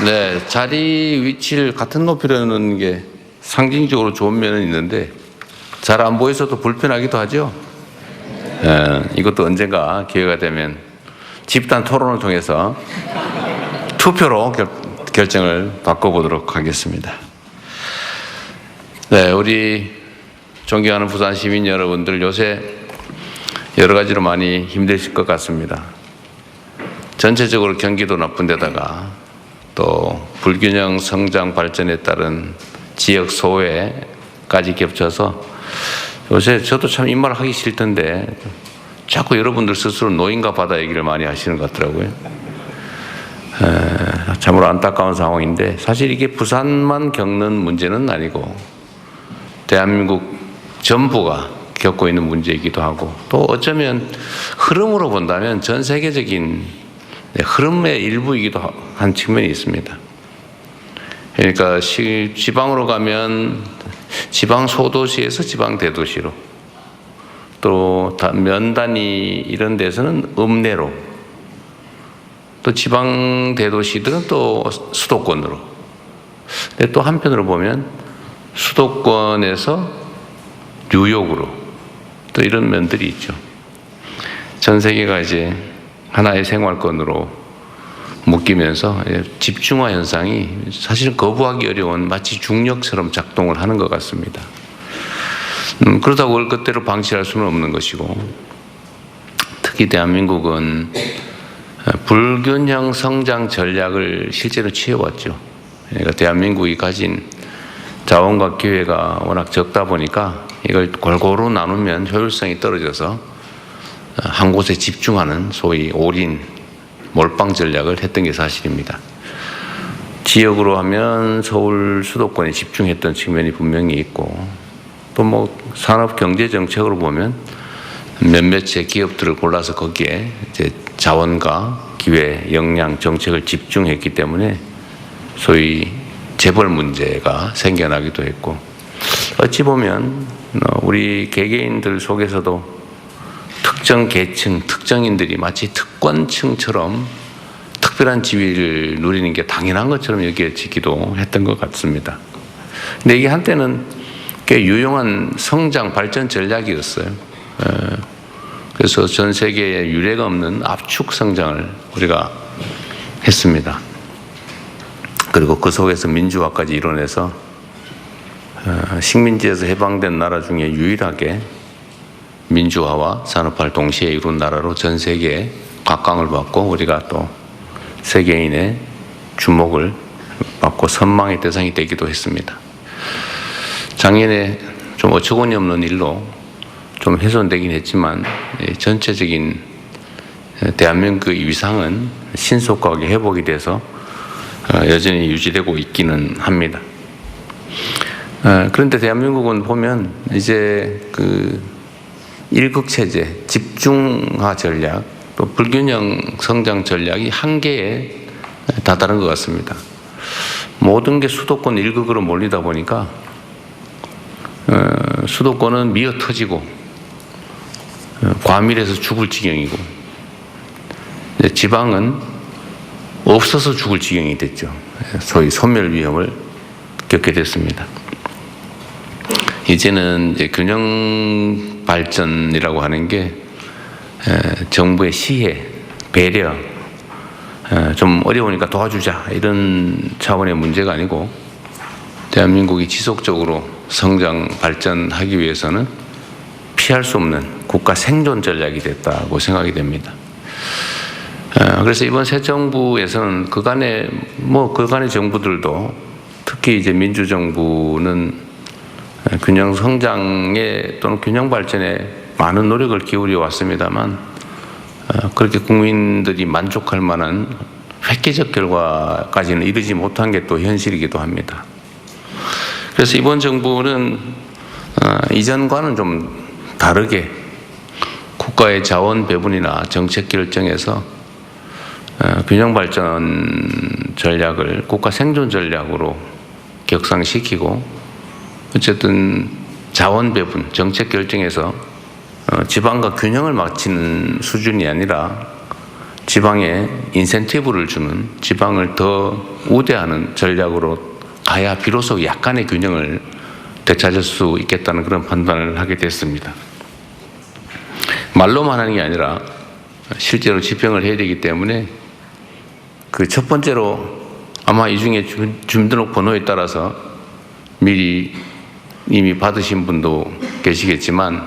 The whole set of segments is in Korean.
네, 자리 위치를 같은 높이로 놓는 게 상징적으로 좋은 면은 있는데 잘 안 보여서도 불편하기도 하죠. 이것도 언젠가 기회가 되면 집단 토론을 통해서 투표로 결정을 바꿔보도록 하겠습니다. 네, 우리 존경하는 부산 시민 여러분들, 요새 여러 가지로 많이 힘드실 것 같습니다. 전체적으로 경기도 나쁜 데다가 또 불균형 성장 발전에 따른 지역 소외까지 겹쳐서 요새 저도 참 이 말 하기 싫던데 자꾸 여러분들 스스로 노인과 바다 얘기를 많이 하시는 것 같더라고요. 참으로 안타까운 상황인데 사실 이게 부산만 겪는 문제는 아니고 대한민국 전부가 겪고 있는 문제이기도 하고 또 어쩌면 흐름으로 본다면 전 세계적인 흐름의 일부이기도 한 측면이 있습니다. 그러니까 지방으로 가면 지방 소도시에서 지방 대도시로 또 면 단위 이런 데서는 읍내로 또 지방 대도시들은 또 수도권으로 근데 또 한편으로 보면 수도권에서 뉴욕으로 또 이런 면들이 있죠. 전 세계가 이제 하나의 생활권으로 묶이면서 집중화 현상이 사실 거부하기 어려운 마치 중력처럼 작동을 하는 것 같습니다. 그렇다고 그걸 그대로 방치할 수는 없는 것이고 특히 대한민국은 불균형 성장 전략을 실제로 취해왔죠. 그러니까 대한민국이 가진 자원과 기회가 워낙 적다 보니까 이걸 골고루 나누면 효율성이 떨어져서 한 곳에 집중하는 소위 올인, 몰빵 전략을 했던 게 사실입니다. 지역으로 하면 서울 수도권에 집중했던 측면이 분명히 있고 또 뭐 산업 경제 정책으로 보면 몇몇의 기업들을 골라서 거기에 이제 자원과 기회, 역량, 정책을 집중했기 때문에 소위 재벌 문제가 생겨나기도 했고 어찌 보면 우리 개개인들 속에서도 특정 계층, 특정인들이 마치 특권층처럼 특별한 지위를 누리는 게 당연한 것처럼 여겨지기도 했던 것 같습니다. 근데 이게 한때는 꽤 유용한 성장 발전 전략이었어요. 그래서 전 세계에 유례가 없는 압축 성장을 우리가 했습니다. 그리고 그 속에서 민주화까지 이뤄내서 식민지에서 해방된 나라 중에 유일하게 민주화와 산업화를 동시에 이룬 나라로 전 세계에 각광을 받고 우리가 또 세계인의 주목을 받고 선망의 대상이 되기도 했습니다. 작년에 좀 어처구니 없는 일로 좀 훼손되긴 했지만 전체적인 대한민국의 위상은 신속하게 회복이 돼서 여전히 유지되고 있기는 합니다. 그런데 대한민국은 보면 이제 그 일극체제, 집중화 전략, 또 불균형 성장 전략이 한계에 다다른 것 같습니다. 모든 게 수도권 일극으로 몰리다 보니까 수도권은 미어 터지고 과밀해서 죽을 지경이고 지방은 없어서 죽을 지경이 됐죠. 소위 소멸 위험을 겪게 됐습니다. 이제는 이제 균형 발전이라고 하는 게 정부의 시혜, 배려, 좀 어려우니까 도와주자 이런 차원의 문제가 아니고 대한민국이 지속적으로 성장 발전하기 위해서는 피할 수 없는 국가 생존 전략이 됐다고 생각이 됩니다. 그래서 이번 새 정부에서는 그간의 정부들도 특히 이제 민주정부는 균형 성장에 또는 균형 발전에 많은 노력을 기울여 왔습니다만 그렇게 국민들이 만족할 만한 획기적 결과까지는 이르지 못한 게 또 현실이기도 합니다. 그래서 이번 정부는 이전과는 좀 다르게 국가의 자원 배분이나 정책 결정에서 균형 발전 전략을 국가 생존 전략으로 격상시키고 어쨌든 자원 배분, 정책 결정에서 지방과 균형을 맞추는 수준이 아니라 지방에 인센티브를 주는, 지방을 더 우대하는 전략으로 가야 비로소 약간의 균형을 되찾을 수 있겠다는 그런 판단을 하게 됐습니다. 말로만 하는 게 아니라 실제로 집행을 해야 되기 때문에 그 첫 번째로 아마 이 중에 주민등록번호에 따라서 미리 이미 받으신 분도 계시겠지만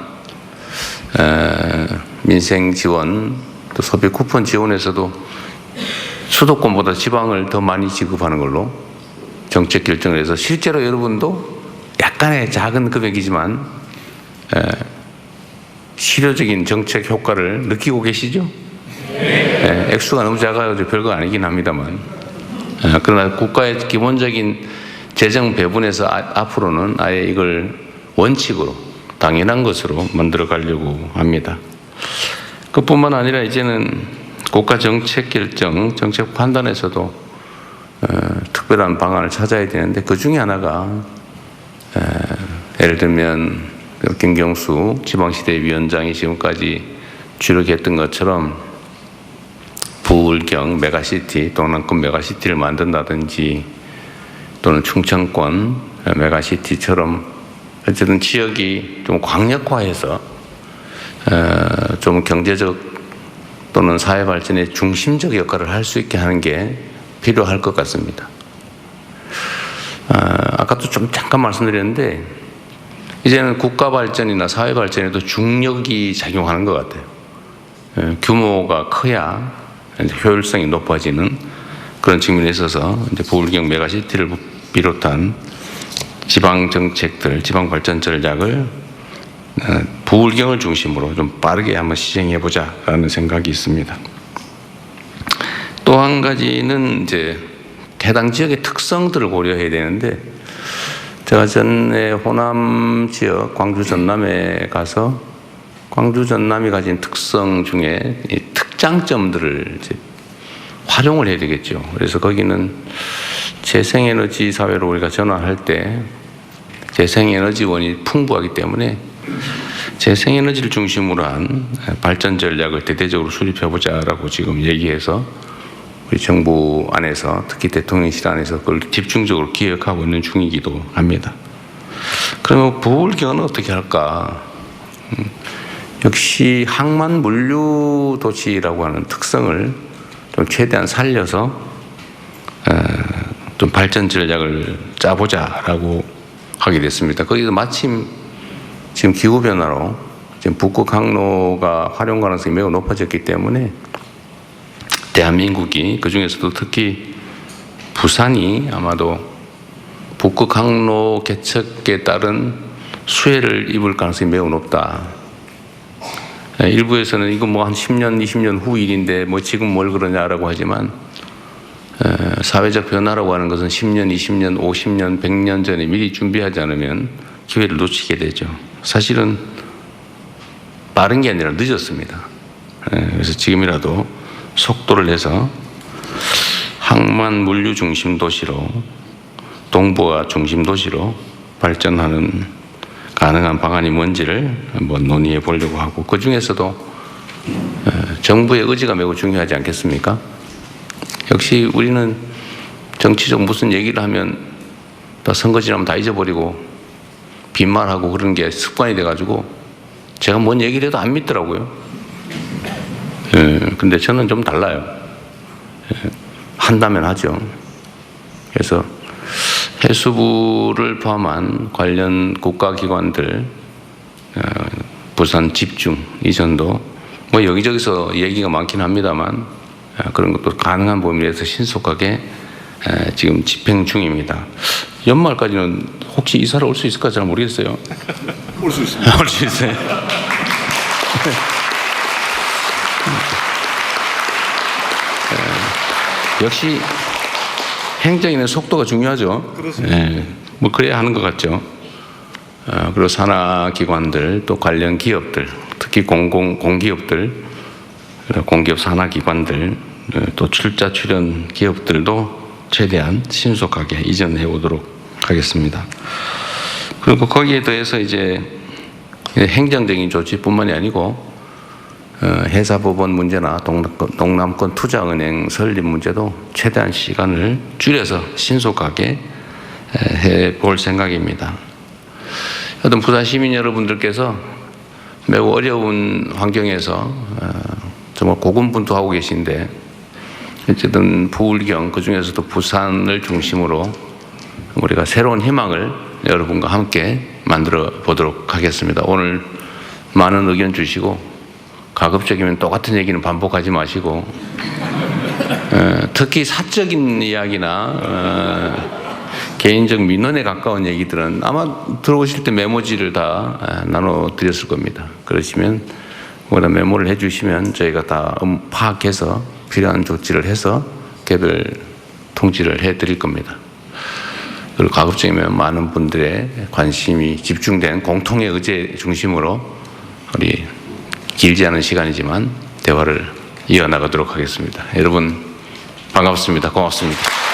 민생 지원 또 소비 쿠폰 지원에서도 수도권보다 지방을 더 많이 지급하는 걸로 정책 결정을 해서 실제로 여러분도 약간의 작은 금액이지만 실효적인 정책 효과를 느끼고 계시죠? 액수가 너무 작아요. 별거 아니긴 합니다만. 그러나 국가의 기본적인 재정 배분에서 앞으로는 아예 이걸 원칙으로 당연한 것으로 만들어 가려고 합니다. 그뿐만 아니라 이제는 국가 정책 결정, 정책 판단에서도 특별한 방안을 찾아야 되는데 그 중에 하나가 예를 들면 김경수 지방시대위원장이 지금까지 주력했던 것처럼 부울경 메가시티, 동남권 메가시티를 만든다든지 또는 충청권 메가시티처럼 어쨌든 지역이 좀 광역화해서 좀 경제적 또는 사회 발전의 중심적 역할을 할 수 있게 하는 게 필요할 것 같습니다. 아까도 좀 잠깐 말씀드렸는데 이제는 국가 발전이나 사회 발전에도 중력이 작용하는 것 같아요. 규모가 커야 효율성이 높아지는 그런 측면에 있어서 이제 부울경 메가시티를 비롯한 지방 정책들, 지방 발전 전략을 부울경을 중심으로 좀 빠르게 한번 시행해 보자라는 생각이 있습니다. 또 한 가지는 이제 해당 지역의 특성들을 고려해야 되는데 제가 전에 호남 지역 광주 전남에 가서 광주 전남이 가진 특성 중에 이 특장점들을 이제 활용을 해야 되겠죠. 그래서 거기는 재생에너지 사회로 우리가 전환할 때 재생에너지원이 풍부하기 때문에 재생에너지를 중심으로 한 발전 전략을 대대적으로 수립해보자라고 지금 얘기해서 우리 정부 안에서 특히 대통령실 안에서 그걸 집중적으로 기획하고 있는 중이기도 합니다. 그러면 부울경은 어떻게 할까? 역시 항만 물류 도시라고 하는 특성을 좀 최대한 살려서 좀 발전 전략을 짜보자라고 하게 됐습니다. 거기서 마침 지금 기후 변화로 지금 북극 항로가 활용 가능성이 매우 높아졌기 때문에 대한민국이 그 중에서도 특히 부산이 아마도 북극 항로 개척에 따른 수혜를 입을 가능성이 매우 높다. 일부에서는 이거 뭐 한 10년, 20년 후 일인데 뭐 지금 뭘 그러냐라고 하지만 사회적 변화라고 하는 것은 10년, 20년, 50년, 100년 전에 미리 준비하지 않으면 기회를 놓치게 되죠. 사실은 빠른 게 아니라 늦었습니다. 그래서 지금이라도 속도를 내서 항만 물류 중심 도시로 동부와 중심 도시로 발전하는 가능한 방안이 뭔지를 한번 논의해 보려고 하고 그 중에서도 정부의 의지가 매우 중요하지 않겠습니까? 역시 우리는 정치적 무슨 얘기를 하면 다 선거 지나면 다 잊어버리고 빈말하고 그런 게 습관이 돼가지고 제가 뭔 얘기를 해도 안 믿더라고요. 근데 저는 좀 달라요. 한다면 하죠. 그래서 해수부를 포함한 관련 국가기관들 부산 집중 이전도 뭐 여기저기서 얘기가 많긴 합니다만 그런 것도 가능한 범위에서 신속하게 지금 집행 중입니다. 연말까지는 혹시 이사를 올 수 있을까 잘 모르겠어요. 올 수 있습니다. 올 수 있어요. 역시 행정에는 속도가 중요하죠. 그렇습니다. 뭐 그래야 하는 것 같죠. 그리고 산하기관들 또 관련 기업들 특히 공기업들 공기업 산하기관들 또 출자 출연 기업들도 최대한 신속하게 이전해 오도록 하겠습니다. 그리고 거기에 더해서 이제 행정적인 조치뿐만이 아니고 해사법원 문제나 동남권 투자은행 설립 문제도 최대한 시간을 줄여서 신속하게 해볼 생각입니다. 하여튼 부산 시민 여러분들께서 매우 어려운 환경에서 정말 고군분투하고 계신데 어쨌든 부울경 그중에서도 부산을 중심으로 우리가 새로운 희망을 여러분과 함께 만들어 보도록 하겠습니다. 오늘 많은 의견 주시고 가급적이면 똑같은 얘기는 반복하지 마시고 특히 사적인 이야기나 개인적 민원에 가까운 얘기들은 아마 들어오실 때 메모지를 다 나눠드렸을 겁니다. 그러시면 뭐나 메모를 해주시면 저희가 다 파악해서 필요한 조치를 해서 개별 통지를 해드릴 겁니다. 그리고 가급적이면 많은 분들의 관심이 집중된 공통의 의제 중심으로 우리 길지 않은 시간이지만 대화를 이어나가도록 하겠습니다. 여러분 반갑습니다. 고맙습니다.